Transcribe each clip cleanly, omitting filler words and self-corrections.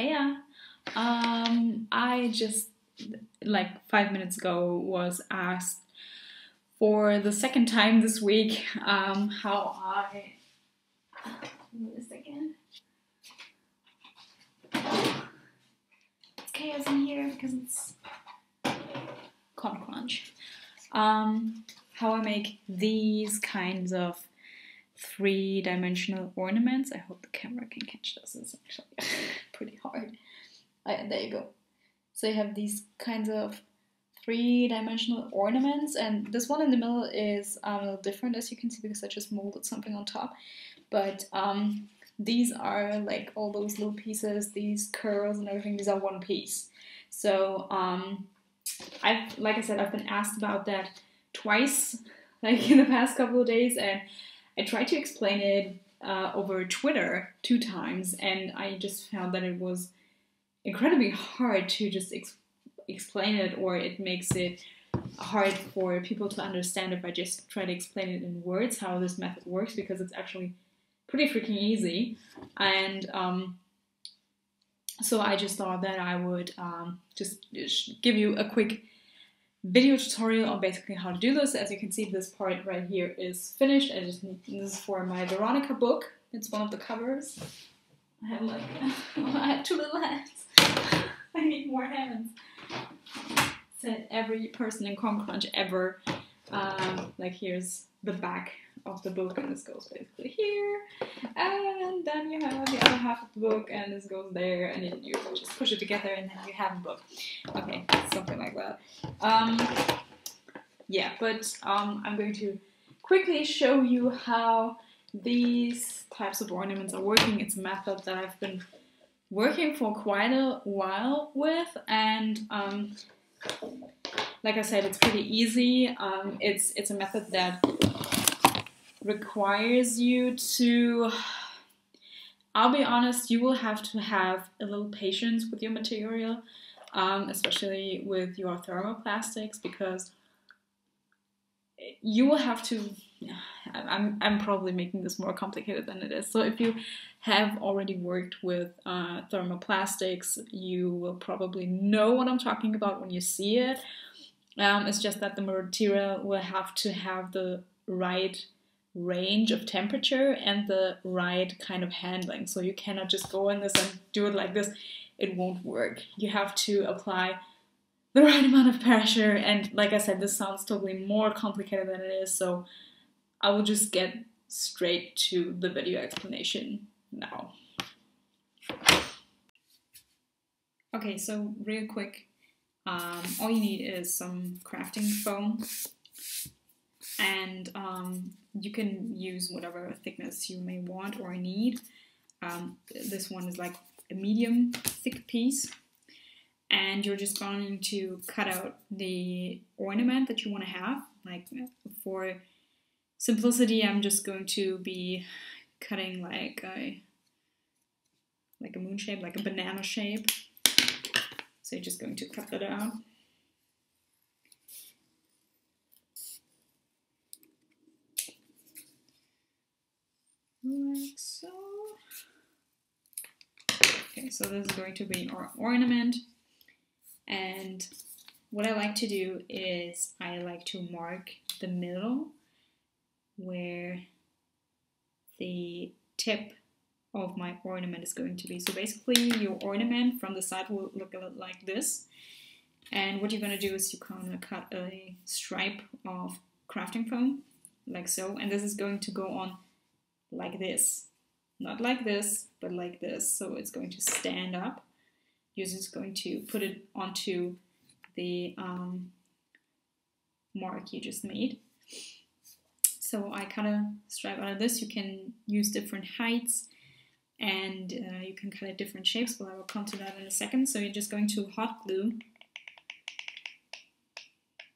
Heya. I just like 5 minutes ago was asked for the second time this week how I. Wait a second. It's chaos in here because it's corn crunch. How I make these kinds of three-dimensional ornaments. I hope the camera can catch this. It's actually pretty hard. There you go. So you have these kinds of three-dimensional ornaments, and this one in the middle is a little different, as you can see, because I just molded something on top. But these are like all those little pieces, these curls and everything. These are one piece. So like I said, I've been asked about that twice, like in the past couple of days, and I tried to explain it over Twitter 2 times, and I just found that it was incredibly hard to just explain it, or it makes it hard for people to understand if I just try to explain it in words how this method works, because it's actually pretty freaking easy. And so I just thought that I would just give you a quick video tutorial on basically how to do this. As you can see, this part right here is finished. This is for my Veronica book. It's one of the covers. I have like I have 2 little hands. I need more hands. Said every person in Corn Crunch ever. Like here's the back of the book, and this goes basically here, and then you have the other half of the book, and this goes there, and you just push it together, and then you have a book. Okay, something like that. Yeah, but I'm going to quickly show you how these types of ornaments are working. It's a method that I've been working for quite a while with, and like I said, it's pretty easy. It's a method that requires you to, I'll be honest, you will have to have a little patience with your material, especially with your thermoplastics, because you will have to, I'm probably making this more complicated than it is. So if you have already worked with thermoplastics, you will probably know what I'm talking about when you see it. It's just that the material will have to have the right range of temperature and the right kind of handling. So you cannot just go in this and do it like this. It won't work. You have to apply the right amount of pressure, and like I said, this sounds totally more complicated than it is, so I will just get straight to the video explanation now. Okay, so real quick, all you need is some crafting foam, and you can use whatever thickness you may want or need. This one is like a medium thick piece, and you're just going to cut out the ornament that you want to have. Like for simplicity, I'm just going to be cutting like a moon shape, like a banana shape. So you're just going to cut that out. Like so. Okay, so this is going to be our ornament. And what I like to do is I like to mark the middle where the tip of my ornament is going to be. So basically your ornament from the side will look a little like this. And what you're going to do is you're going to cut a stripe of crafting foam, like so. And this is going to go on like this. Not like this, but like this. So it's going to stand up. You're just going to put it onto the mark you just made. So I cut a stripe out of this. You can use different heights, and you can cut it different shapes, but I will come to that in a second. So you're just going to hot glue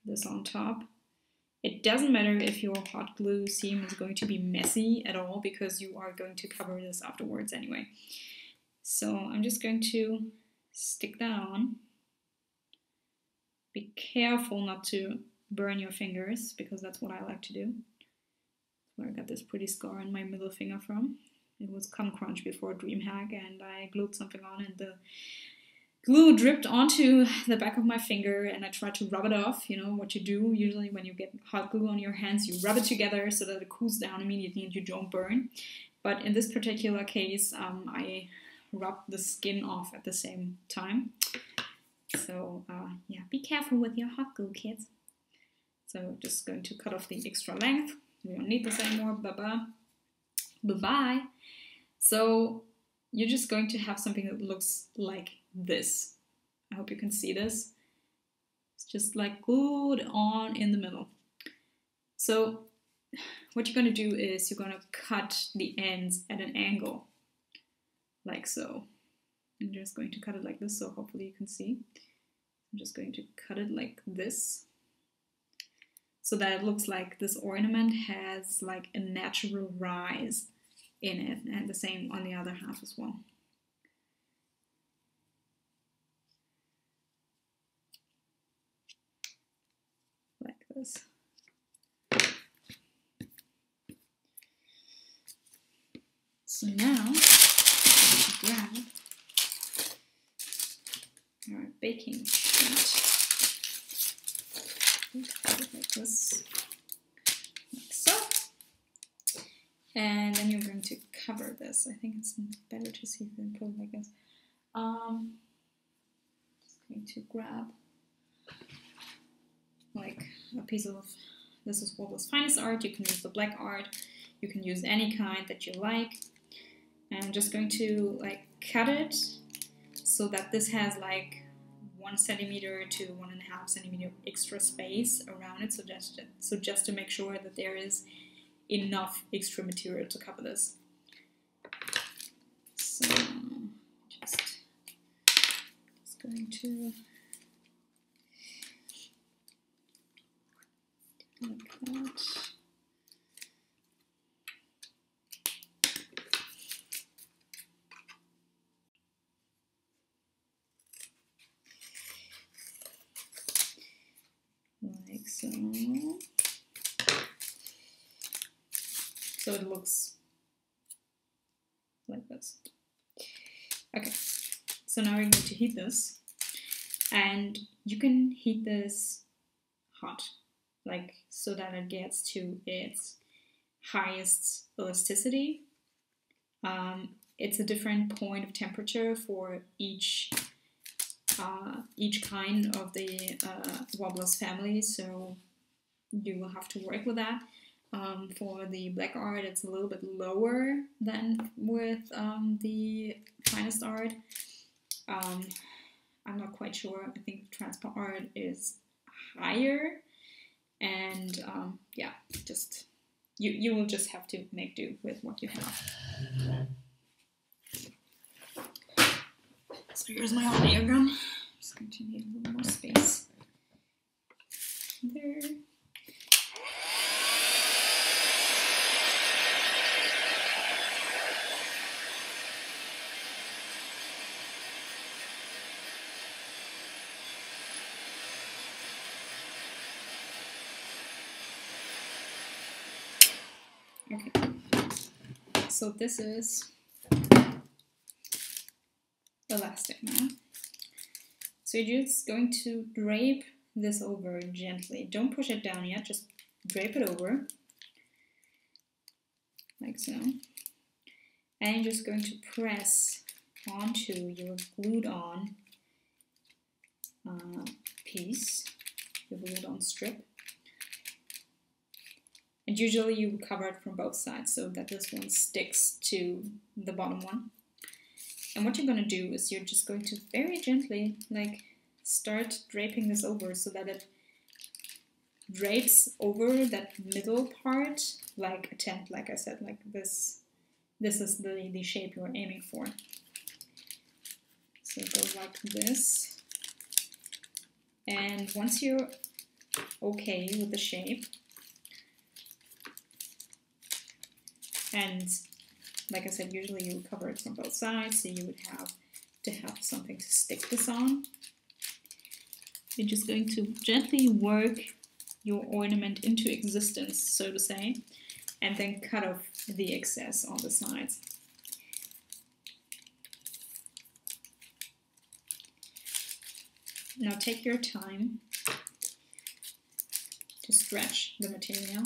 this on top. It doesn't matter if your hot glue seam is going to be messy at all, because you are going to cover this afterwards anyway. So I'm just going to stick that on. Be careful not to burn your fingers, because that's what I like to do. Where I got this pretty scar on my middle finger from. It was Cum Crunch before DreamHack, and I glued something on, and the glue dripped onto the back of my finger, and I tried to rub it off. You know what you do usually when you get hot glue on your hands, you rub it together so that it cools down immediately and you don't burn. But in this particular case, I rubbed the skin off at the same time. So yeah, be careful with your hot glue, kids. So just going to cut off the extra length. We don't need this anymore. Bye-bye. Bye-bye. So you're just going to have something that looks like this. I hope you can see this. It's just like glued on in the middle. So what you're going to do is you're going to cut the ends at an angle, like so. I'm just going to cut it like this, so hopefully you can see. I'm just going to cut it like this, so that it looks like this ornament has like a natural rise in it, and the same on the other half as well. Like this. So now, grab our baking sheet, like this, like so, and then you're going to cover this. I think it's better to see if you can put it like this. Just going to grab like a piece of, this is Wobbler's Finest art. You can use the black art, you can use any kind that you like. And I'm just going to like cut it so that this has like 1 centimeter to 1.5 centimeter extra space around it, so just to make sure that there is enough extra material to cover this. So just going to like that. Like so. So it looks like this. Okay, so now we're going to heat this, and you can heat this hot, like so that it gets to its highest elasticity. It's a different point of temperature for each kind of the Wobbler's family, so you will have to work with that. For the black art, it's a little bit lower than with the finest art. I'm not quite sure. I think transparent art is higher, and yeah, just you will just have to make do with what you have. So here's my hot air gun. Just going to need a little more space there. Okay, so this is elastic now. So you're just going to drape this over gently. Don't push it down yet, just drape it over, like so. And you're just going to press onto your glued on piece, your glued on strip. And usually you cover it from both sides so that this one sticks to the bottom one. And what you're going to do is you're just going to very gently like start draping this over so that it drapes over that middle part like a tent, like I said, like this. This is the shape you're aiming for. So it goes like this. And once you're okay with the shape, and like I said, usually you would cover it from both sides, so you would have to have something to stick this on. You're just going to gently work your ornament into existence, so to say, and then cut off the excess on the sides. Now take your time to stretch the material,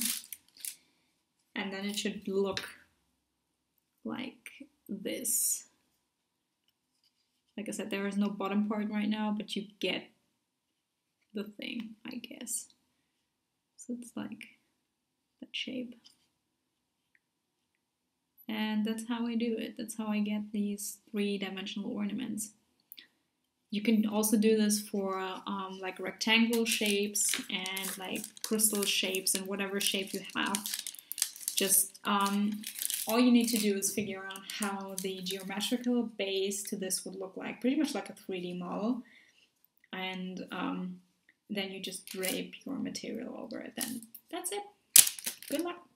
and then it should look like this. Like I said, there is no bottom part right now, but you get the thing, I guess. So it's like that shape. And that's how I do it. That's how I get these 3-dimensional ornaments. You can also do this for like rectangle shapes and like crystal shapes and whatever shape you have. Just all you need to do is figure out how the geometrical base to this would look like, pretty much like a 3D model. And then you just drape your material over it. Then that's it. Good luck.